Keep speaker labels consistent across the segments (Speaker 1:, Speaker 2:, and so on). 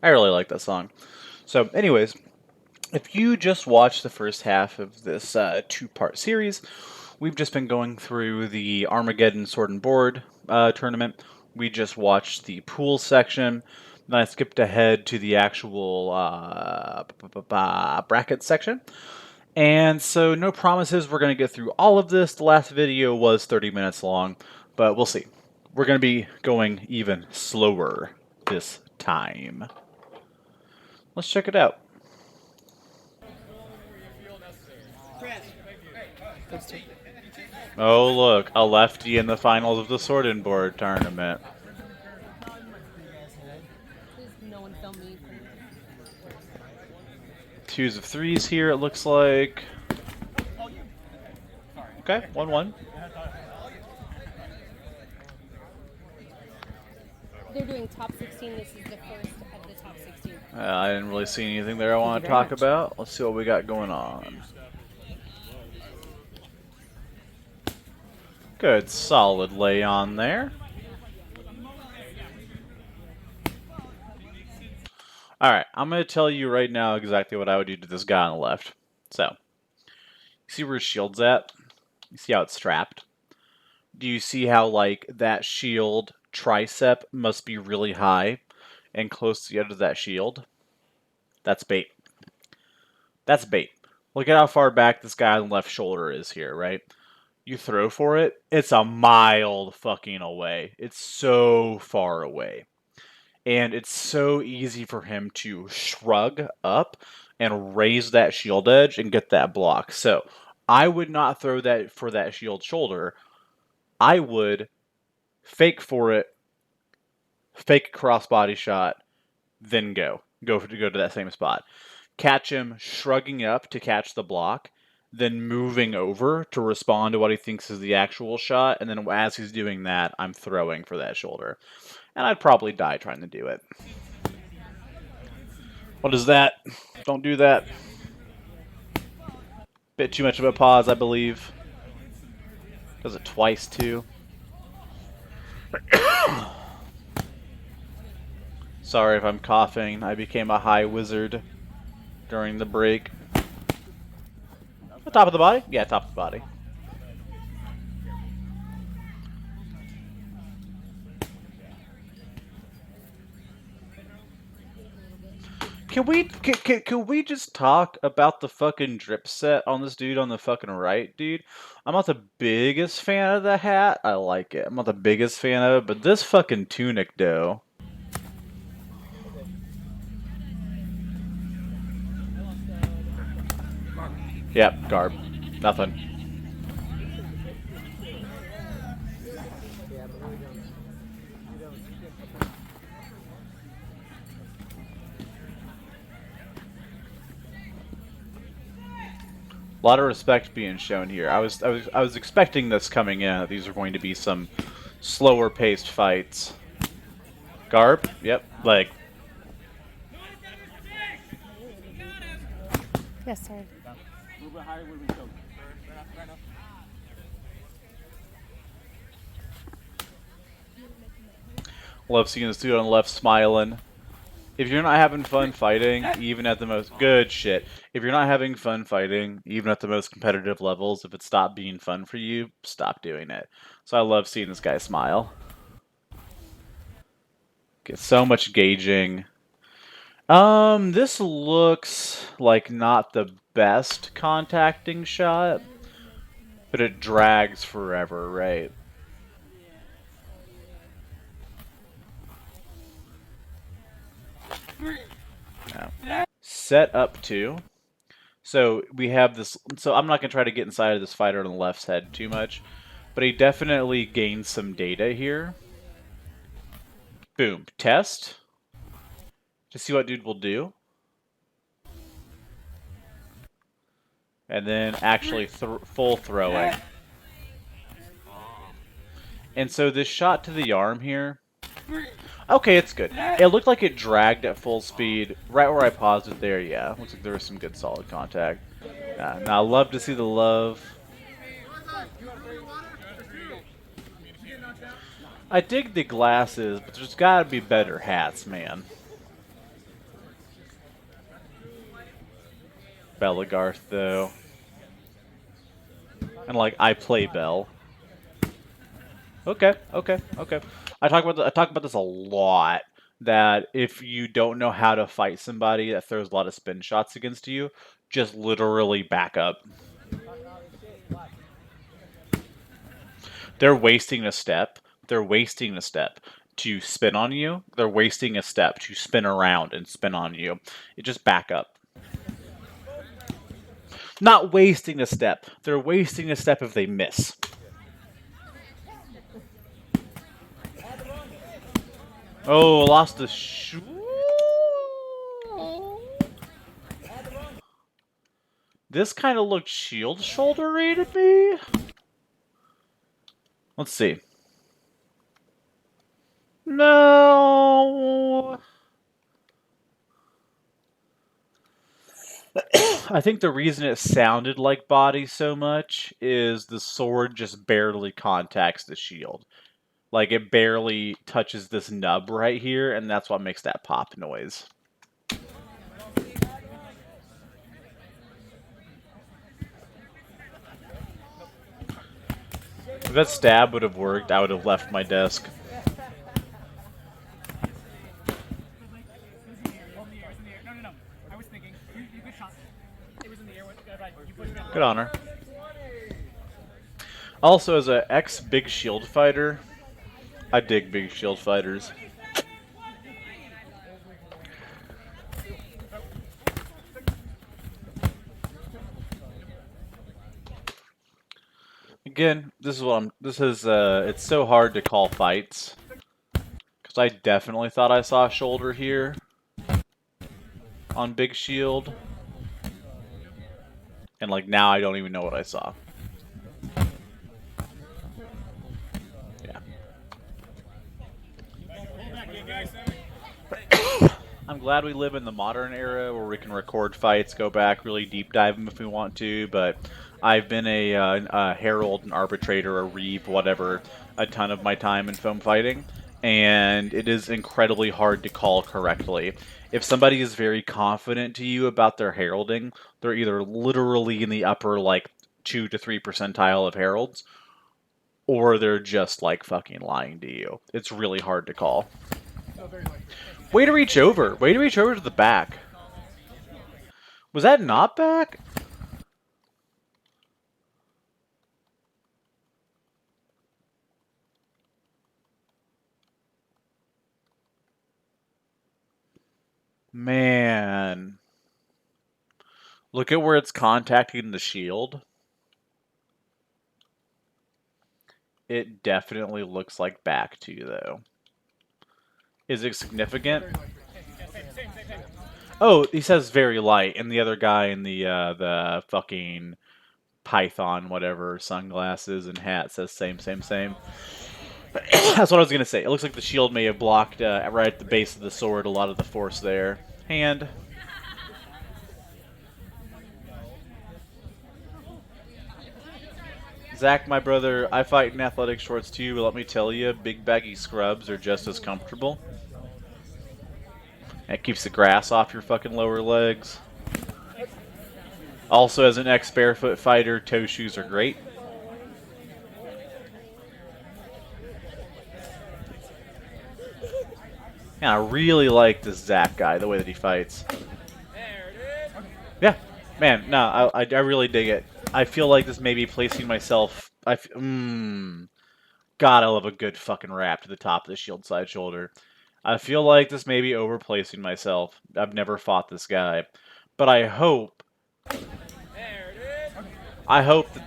Speaker 1: I really like that song. So, anyways, if you just watched the first half of this two-part series, we've just been going through the Armageddon Sword and Board tournament. We just watched the pool section. Then I skipped ahead to the actual bracket section. And so, no promises we're going to get through all of this. The last video was 30 minutes long, but we'll see. We're going to be going even slower this time. Let's check it out. Oh, look, a lefty in the finals of the Sword and Board tournament. Twos of threes here, it looks like. Okay, 1-1.
Speaker 2: They're doing top 16. This is the first of the top 16.
Speaker 1: I didn't really see anything there I want to talk about. Let's see what we got going on. Good, solid lay on there. Alright, I'm going to tell you right now exactly what I would do to this guy on the left. So, you see where his shield's at? You see how it's strapped? Do you see how, like, that shield tricep must be really high and close to the edge of that shield? That's bait. That's bait. Look at how far back this guy on the left shoulder is here, right? You throw for it, it's a mile fucking away. It's so far away. And it's so easy for him to shrug up and raise that shield edge and get that block. So I would not throw that for that shield shoulder. I would fake for it, fake crossbody shot, then go to that same spot. Catch him shrugging up to catch the block, then moving over to respond to what he thinks is the actual shot, and then as he's doing that, I'm throwing for that shoulder. And I'd probably die trying to do it. What is that? Don't do that. Bit too much of a pause, I believe. Does it twice, too. Sorry if I'm coughing. I became a high wizard during the break. The top of the body? Yeah, top of the body. Can we just talk about the fucking drip set on this dude on the fucking right, dude? I'm not the biggest fan of the hat. I like it. I'm not the biggest fan of it, but this fucking tunic, though. Yep, garb. Nothing. A lot of respect being shown here. I was expecting this coming in. That these are going to be some slower paced fights. Garb. Yep. Like.
Speaker 2: Yes, sir.
Speaker 1: Love seeing this dude on the left smiling. If you're not having fun fighting, even at the most good shit, if you're not having fun fighting, even at the most competitive levels, if it stopped being fun for you, stop doing it. So I love seeing this guy smile. Get so much gauging. This looks like not the best contacting shot, but it drags forever, right? No. Set up to. So we have this. So I'm not going to try to get inside of this fighter on the left's head too much, but he definitely gains some data here. Boom. Test. To see what dude will do. And then actually full throwing. And so this shot to the arm here. Okay, it's good. It looked like it dragged at full speed. Right where I paused it there, yeah. Looks like there was some good solid contact. Now, I love to see the love. I dig the glasses, but there's gotta be better hats, man. Belagarth, though. And, like, I play Bell. Okay, okay, okay. I talk about this a lot. That if you don't know how to fight somebody that throws a lot of spin shots against you, just literally back up. They're wasting a step. They're wasting a step to spin on you. They're wasting a step to spin around and spin on you. You just back up. Not wasting a step. They're wasting a step if they miss. Oh, lost the This kind of looked shield shouldery to me. Let's see. No. I think the reason it sounded like body so much is the sword just barely contacts the shield. Like, it barely touches this nub right here, and that's what makes that pop noise. If that stab would have worked, I would have left my desk. Good on her. Also, as an ex-big shield fighter, I dig big shield fighters. Again, this is it's so hard to call fights. Because I definitely thought I saw a shoulder here on big shield. And, like, now I don't even know what I saw. Yeah. I'm glad we live in the modern era where we can record fights, go back, really deep dive them if we want to, but I've been a herald, an arbitrator, a reeve, whatever, a ton of my time in foam fighting, and it is incredibly hard to call correctly. If somebody is very confident to you about their heralding, they're either literally in the upper, like, 2 to 3 percentile of heralds, or they're just, like, fucking lying to you. It's really hard to call. Way to reach over. Way to reach over to the back. Was that not back? Man. Look at where it's contacting the shield. It definitely looks like back to you, though. Is it significant? Oh, he says very light, and the other guy in the fucking python, whatever, sunglasses and hat says same, same, same. That's what I was gonna say. It looks like the shield may have blocked right at the base of the sword a lot of the force there. Hand. Zach, my brother, I fight in athletic shorts too, but let me tell you, big baggy scrubs are just as comfortable. It keeps the grass off your fucking lower legs. Also, as an ex-barefoot fighter, toe shoes are great. Yeah, I really like this Zach guy, the way that he fights. Yeah, man, no, I really dig it. I feel like this may be placing myself. God, I love a good fucking wrap to the top of the shield side shoulder. I feel like this may be overplacing myself. I've never fought this guy, but I hope that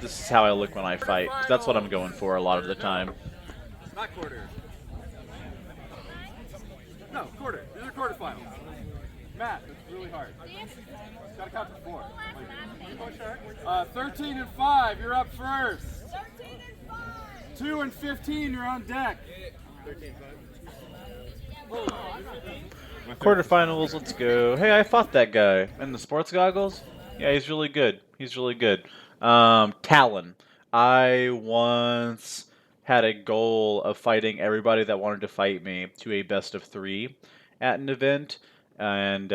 Speaker 1: this is how I look when I fight. That's what I'm going for a lot of the time.
Speaker 3: Not quarter. No, quarter. These are quarterfinals. Matt, it's really hard. Gotta count to 4. 13 and 5, you're up first. 13 and 5. 2 and 15, you're on deck. 13 and 5.
Speaker 1: Quarterfinals, let's go. Hey, I fought that guy in the sports goggles. Yeah, he's really good. He's really good. Talon. I once had a goal of fighting everybody that wanted to fight me to a best of 3 at an event, and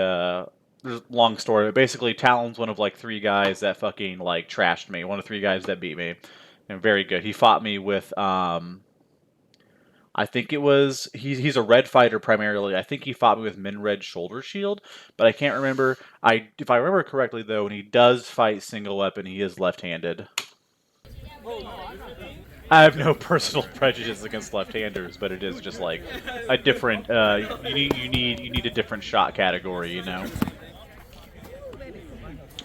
Speaker 1: there's a long story, but basically Talon's one of like 3 guys that fucking like trashed me. One of 3 guys that beat me. And very good. He fought me with I think it was he's a red fighter primarily. I think he fought me with Min Red Shoulder Shield, but I can't remember. If I remember correctly though, when he does fight single weapon, he is left-handed. I have no personal prejudice against left-handers, but it is just like a different. You need a different shot category, you know.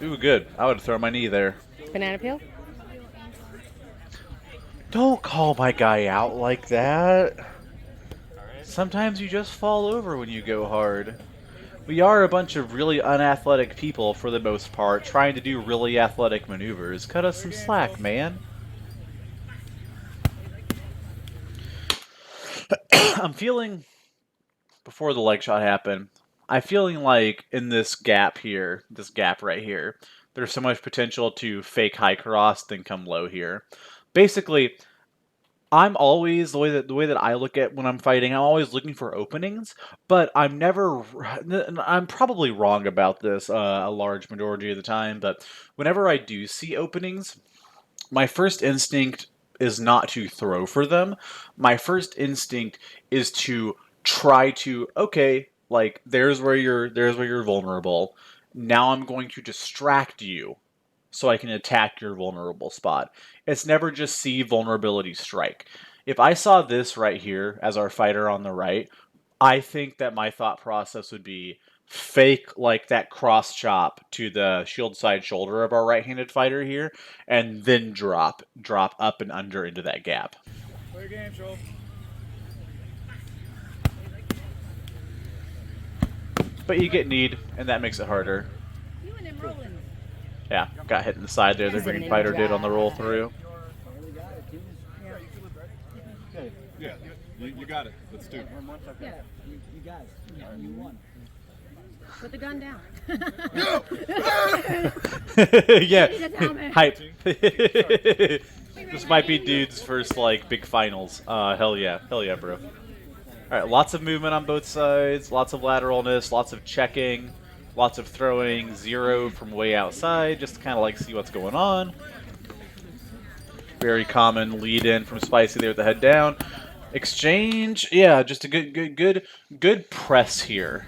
Speaker 1: Ooh, good. I would throw my knee there.
Speaker 2: Banana peel?
Speaker 1: Don't call my guy out like that. Sometimes you just fall over when you go hard. We are a bunch of really unathletic people for the most part, trying to do really athletic maneuvers. Cut us some slack, man. I'm feeling, before the leg shot happened, I'm feeling like in this gap here, this gap right here, there's so much potential to fake high cross, then come low here. Basically, I'm always, the way that I look at when I'm fighting, I'm always looking for openings, but I'm never, I'm probably wrong about this a large majority of the time, but whenever I do see openings, my first instinct is not to throw for them. My first instinct is to try to, okay, like there's where you're vulnerable. Now I'm going to distract you so I can attack your vulnerable spot. It's never just see vulnerability strike. If I saw this right here as our fighter on the right, I think that my thought process would be fake like that cross chop to the shield side shoulder of our right-handed fighter here, and then drop up and under into that gap.
Speaker 3: Play your game, Joel.
Speaker 1: But you get kneed, and that makes it harder. Yeah, got hit in the side there. The green fighter did on the roll through.
Speaker 3: Yeah, you got it. Let's do it.
Speaker 4: Yeah, you got it. You won.
Speaker 2: Put the gun down.
Speaker 1: Yeah, hype. This might be dude's first like big finals. Hell yeah, bro. All right, lots of movement on both sides, lots of lateralness, lots of checking, lots of throwing, 0 from way outside, just to kind of like see what's going on. Very common lead in from Spicy there with the head down. Exchange, yeah, just a good press here.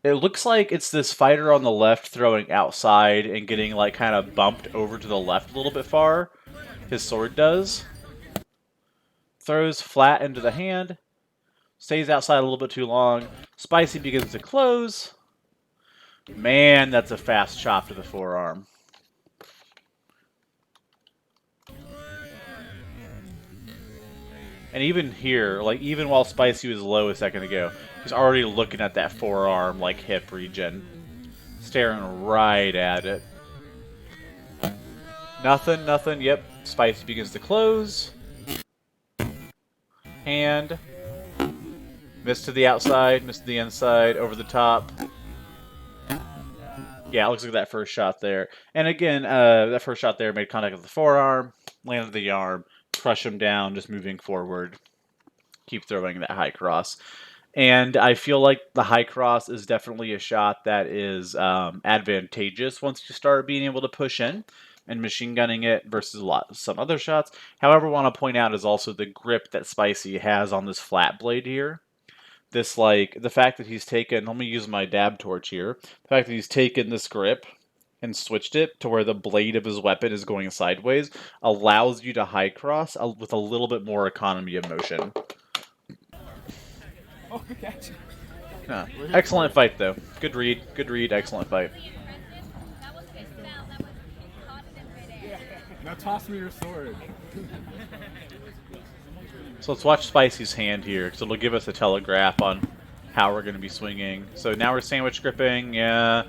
Speaker 1: It looks like it's this fighter on the left throwing outside and getting like kind of bumped over to the left a little bit far. His sword does. Throws flat into the hand. Stays outside a little bit too long. Spicy begins to close. Man, that's a fast chop to the forearm. And even here, like even while Spicy was low a second ago, he's already looking at that forearm, like hip region. Staring right at it. Nothing, yep. Spicy begins to close. Hand. Miss to the outside, miss to the inside, over the top. Yeah, it looks like that first shot there. And again, that first shot there made contact with the forearm, landed the arm, crush him down, just moving forward. Keep throwing that high cross. And I feel like the high cross is definitely a shot that is advantageous once you start being able to push in and machine gunning it versus some other shots. However, I want to point out is also the grip that Spicy has on this flat blade here. This, like, the fact that he's taken, let me use my dab torch here, the fact that he's taken this grip and switched it to where the blade of his weapon is going sideways allows you to high cross with a little bit more economy of motion.
Speaker 3: Oh, good catch.
Speaker 1: Excellent fight, though. Good read, excellent fight.
Speaker 3: Now toss me your sword.
Speaker 1: So let's watch Spicy's hand here, because it'll give us a telegraph on how we're going to be swinging. So now we're sandwich gripping, yeah.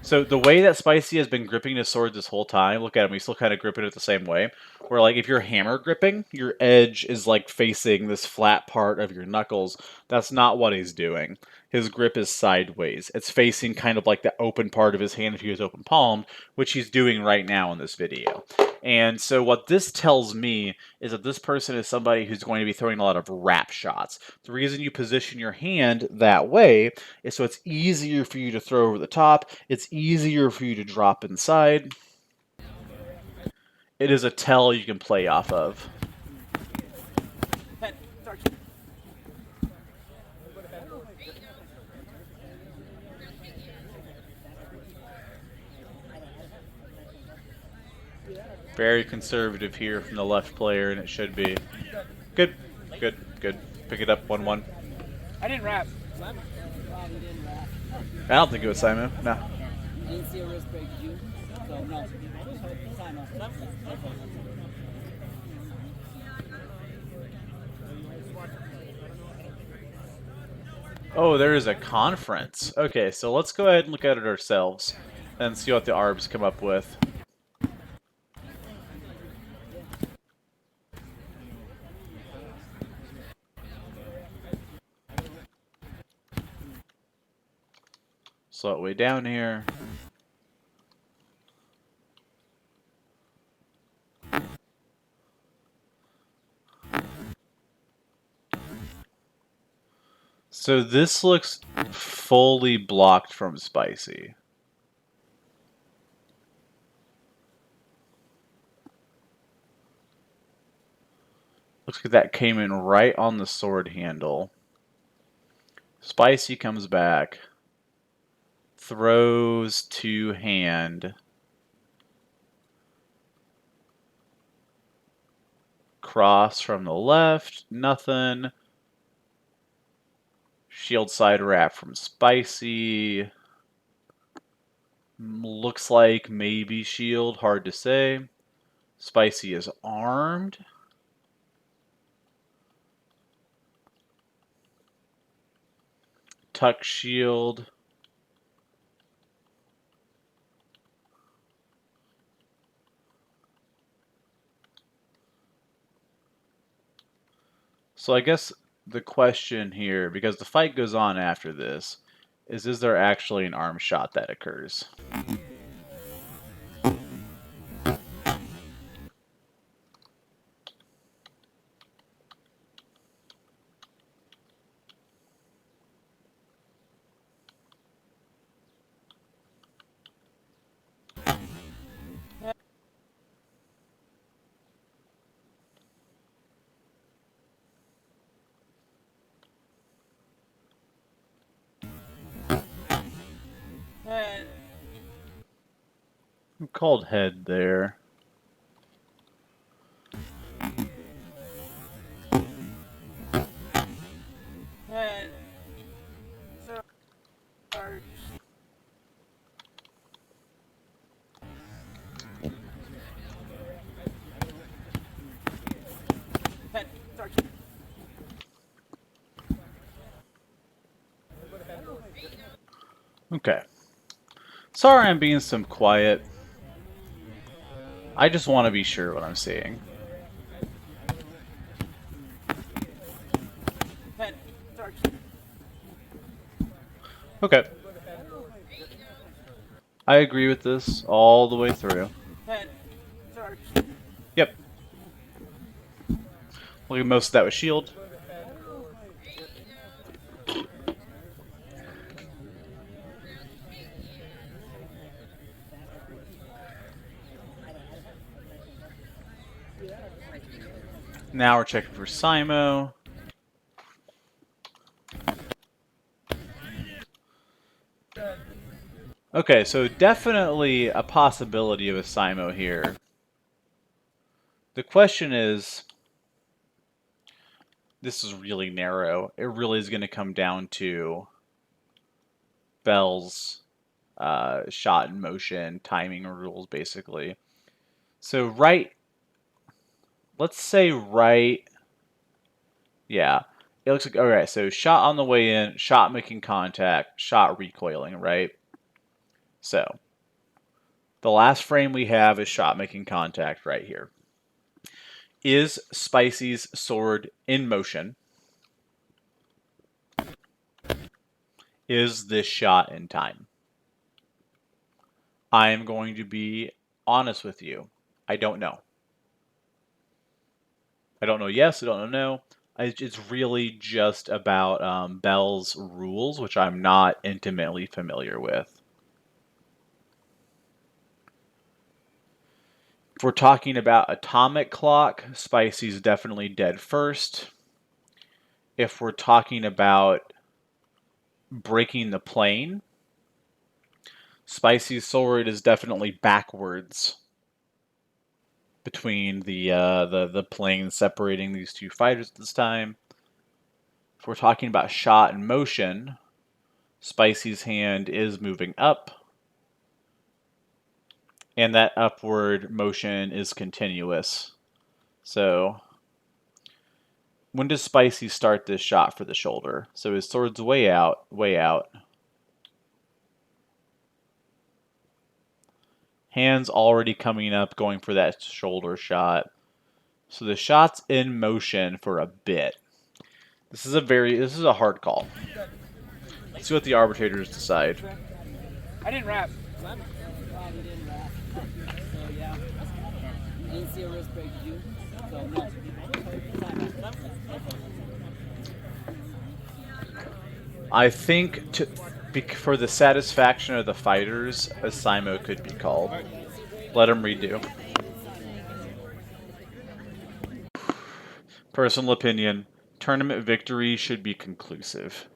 Speaker 1: So the way that Spicy has been gripping his sword this whole time, look at him, he's still kind of gripping it the same way. Where, like, if you're hammer gripping, your edge is, like, facing this flat part of your knuckles. That's not what he's doing. his grip is sideways. It's facing kind of like the open part of his hand if he was open palmed, which he's doing right now in this video. And so what this tells me is that this person is somebody who's going to be throwing a lot of wrap shots. The reason you position your hand that way is so it's easier for you to throw over the top. It's easier for you to drop inside. It is a tell you can play off of. Very conservative here from the left player, and it should be. Good, good, good. Pick it up, 1-1.
Speaker 3: I didn't wrap.
Speaker 4: Probably didn't wrap.
Speaker 1: I don't think it was Simon. No.
Speaker 4: You didn't see a wrist break, did you? So, no. Time off.
Speaker 1: Oh, there is a conference. Okay, so let's go ahead and look at it ourselves and see what the ARBs come up with. Slow it way down here. So this looks fully blocked from Spicy. Looks like that came in right on the sword handle. Spicy comes back. Throws to hand. Cross from the left. Nothing. Shield side wrap from Spicy. Looks like maybe shield. Hard to say. Spicy is armed. Tuck shield. So I guess the question here, because the fight goes on after this, is there actually an arm shot that occurs? Who called head there? Okay. Sorry I'm being some quiet. I just want to be sure what I'm seeing. Okay. I agree with this all the way through. Yep. Look at most of that with shield. Now we're checking for Simo. Okay, so definitely a possibility of a Simo here. The question is, this is really narrow. It really is going to come down to Bell's shot and motion, timing rules, basically. So let's say yeah. It looks like, alright, so shot on the way in, shot making contact, shot recoiling, right? So, the last frame we have is shot making contact right here. Is Spicy's sword in motion? Is this shot in time? I am going to be honest with you. I don't know. I don't know yes, I don't know no. It's really just about Bell's rules, which I'm not intimately familiar with. If we're talking about atomic clock, Spicy's definitely dead first. If we're talking about breaking the plane, Spicy's sword is definitely backwards between the plane separating these two fighters at this time. If we're talking about shot and motion, Spicy's hand is moving up, and that upward motion is continuous. So, when does Spicy start this shot for the shoulder? So his sword's way out, way out. Hand's already coming up, going for that shoulder shot. So the shot's in motion for a bit. This is a hard call. Let's see what the arbitrators decide.
Speaker 3: I didn't wrap.
Speaker 4: Glad he didn't wrap. So yeah. Didn't see a wrist break, did you? So no. Timeout.
Speaker 1: I think for the satisfaction of the fighters, a Simo could be called. Let him redo. Personal opinion, tournament victory should be conclusive.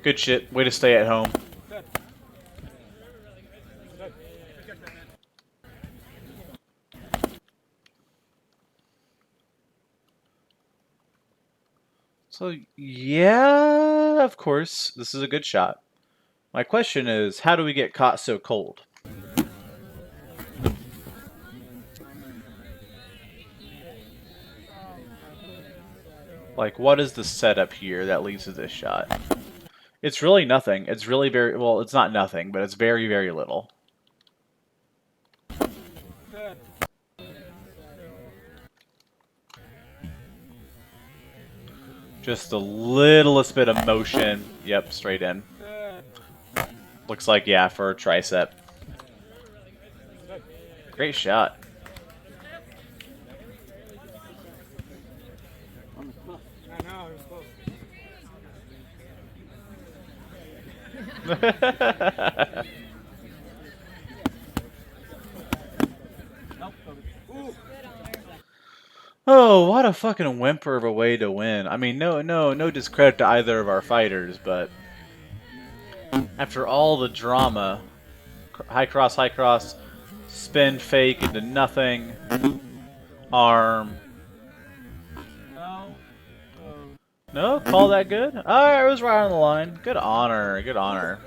Speaker 1: Good shit. Way to stay at home. So, yeah, of course, this is a good shot. My question is, how do we get caught so cold? Like, what is the setup here that leads to this shot? It's really nothing. It's really very, well, it's not nothing, but it's very, very little. Just the littlest bit of motion. Yep, straight in. Looks like, yeah, for a tricep. Great shot. Oh, what a fucking whimper of a way to win. I mean, no discredit to either of our fighters, but after all the drama, high cross, spin fake into nothing, arm. No, call that good? Alright, it was right on the line. Good honor, good honor.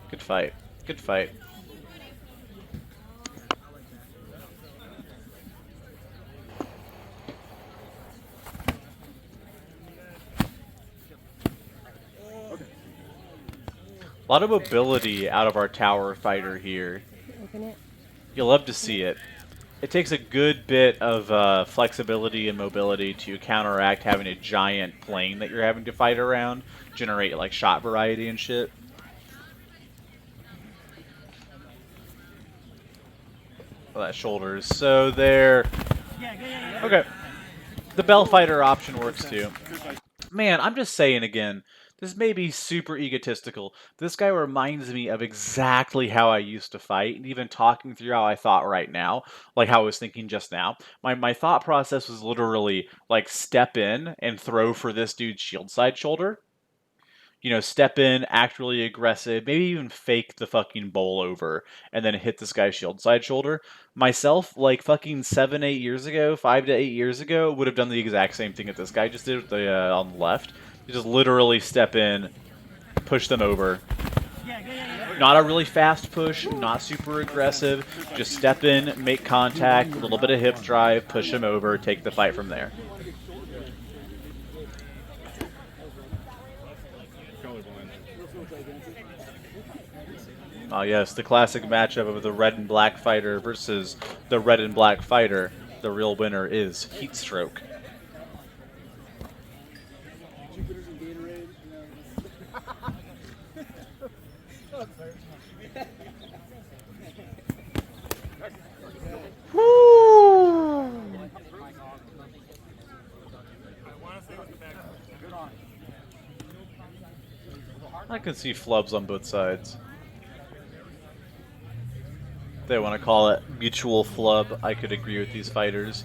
Speaker 1: Good fight, good fight. A lot of mobility out of our tower fighter here.
Speaker 2: Open it.
Speaker 1: You'll love to see it. It takes a good bit of flexibility and mobility to counteract having a giant plane that you're having to fight around, generate like shot variety and shit. Well, that shoulder is so there. Okay. The Bell Fighter option works too. Man, I'm just saying again, this may be super egotistical. This guy reminds me of exactly how I used to fight, and even talking through how I thought right now, like how I was thinking just now. My thought process was literally, like, step in and throw for this dude's shield side shoulder. You know, step in, act really aggressive, maybe even fake the fucking bowl over, and then hit this guy's shield side shoulder. Myself, like fucking 7, 8 years ago, 5 to 8 years ago, would have done the exact same thing that this guy just did with the, on the left. You just literally step in, push them over. Not a really fast push, not super aggressive. Just step in, make contact, a little bit of hip drive, push them over, take the fight from there. Oh yes, the classic matchup of the red and black fighter versus the red and black fighter. The real winner is Heatstroke.
Speaker 3: Jupiter's and Gatorade.
Speaker 1: I can see flubs on both sides. If they want to call it mutual flub, I could agree with these fighters.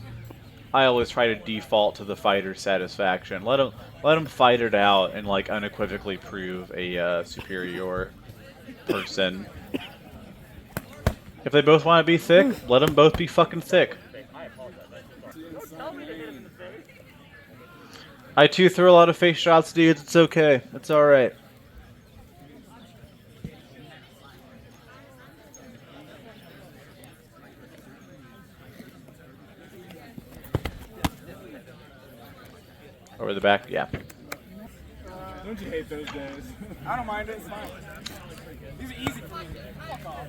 Speaker 1: I always try to default to the fighter's satisfaction. Let them fight it out and like unequivocally prove a superior person. If they both want to be thick, let them both be fucking thick. I too throw a lot of face shots, dudes. It's okay. It's alright. Over the back? Yeah.
Speaker 3: Don't you hate those days? I don't mind it. It's fine. These are easy for me. Fuck off.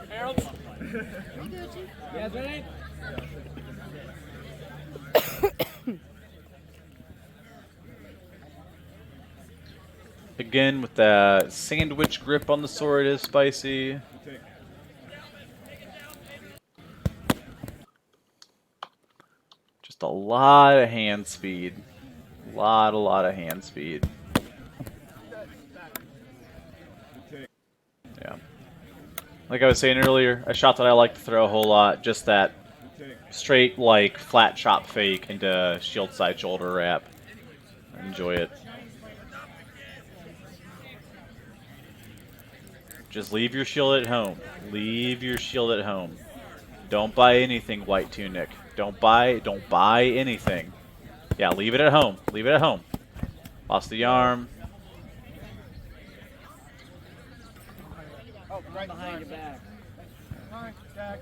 Speaker 3: Harold?
Speaker 4: Yeah, ready?
Speaker 1: Again, with that sandwich grip on the sword is spicy. Just a lot of hand speed. A lot of hand speed. Yeah. Like I was saying earlier, a shot that I like to throw a whole lot, just that straight, like, flat chop fake into shield side shoulder wrap. Enjoy it. Just leave your shield at home. Leave your shield at home. Don't buy anything, White Tunic. Don't buy anything. Yeah, leave it at home. Leave it at home. Lost the arm.
Speaker 3: Oh, right
Speaker 4: Behind your back.
Speaker 3: Hi, Jack.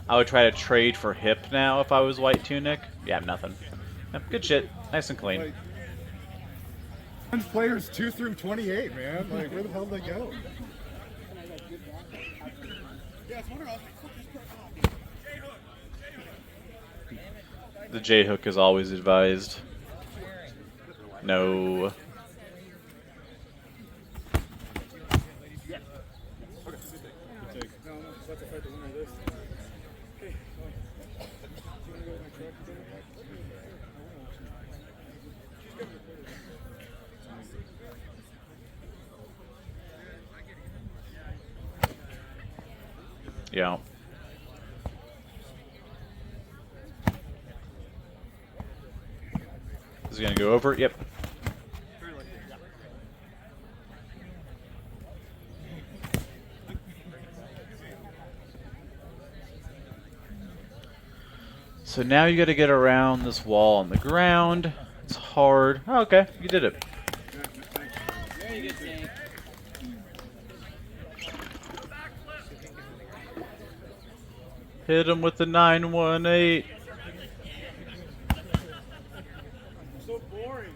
Speaker 1: I would try to trade for hip now if I was White Tunic. Yeah, nothing. Yep, good shit. Nice and clean.
Speaker 3: Players 2 through 28, man. Like, where the hell did they go?
Speaker 1: The J hook is always advised. No. Yeah. Is he gonna go over? Yep. So now you gotta get around this wall on the ground. It's hard. Oh, okay, you did it.
Speaker 4: Very good, Jake.
Speaker 1: Hit him with the 918.
Speaker 3: So boring.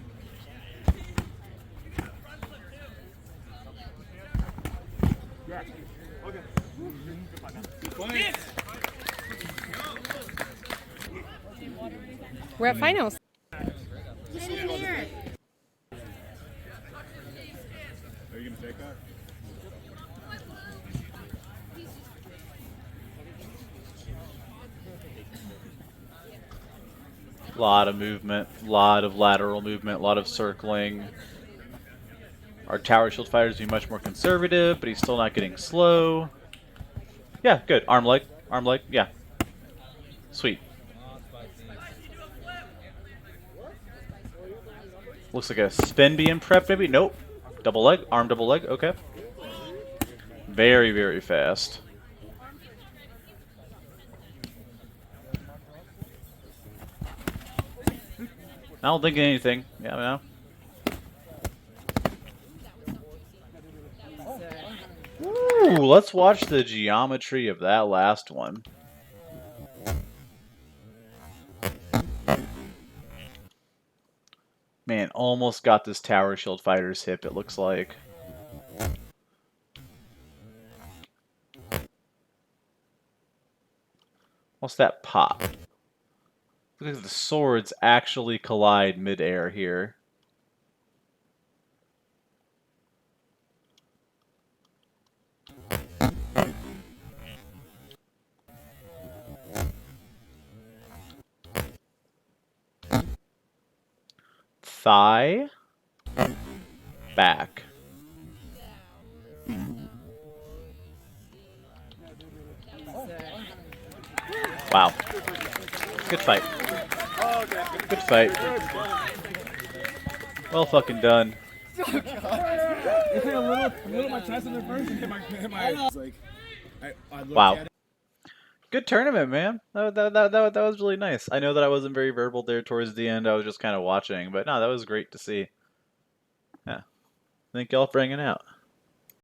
Speaker 3: Yeah. Okay.
Speaker 2: We're at finals.
Speaker 3: Are you gonna take that?
Speaker 1: Lot of movement, lot of lateral movement, lot of circling. Our tower shield fighters be much more conservative, but he's still not getting slow. Yeah, good. Arm leg, yeah. Sweet. Looks like a spin being prepped, maybe? Nope. Double leg, arm double leg, okay. Very, very fast. I don't think anything. Yeah, no. Ooh, let's watch the geometry of that last one. Man, almost got this Tower Shield Fighter's hip, it looks like. What's that pop? Look at the swords actually collide mid-air here. Thigh. Back. Wow. Good fight. Good fight. Well fucking done.
Speaker 3: It hit a little my chest in there first and hit my like, I looked
Speaker 1: Wow.
Speaker 3: at it.
Speaker 1: Good tournament, man. That was really nice. I know that I wasn't very verbal there towards the end. I was just kind of watching, but no, that was great to see. Yeah. Thank y'all for hanging out.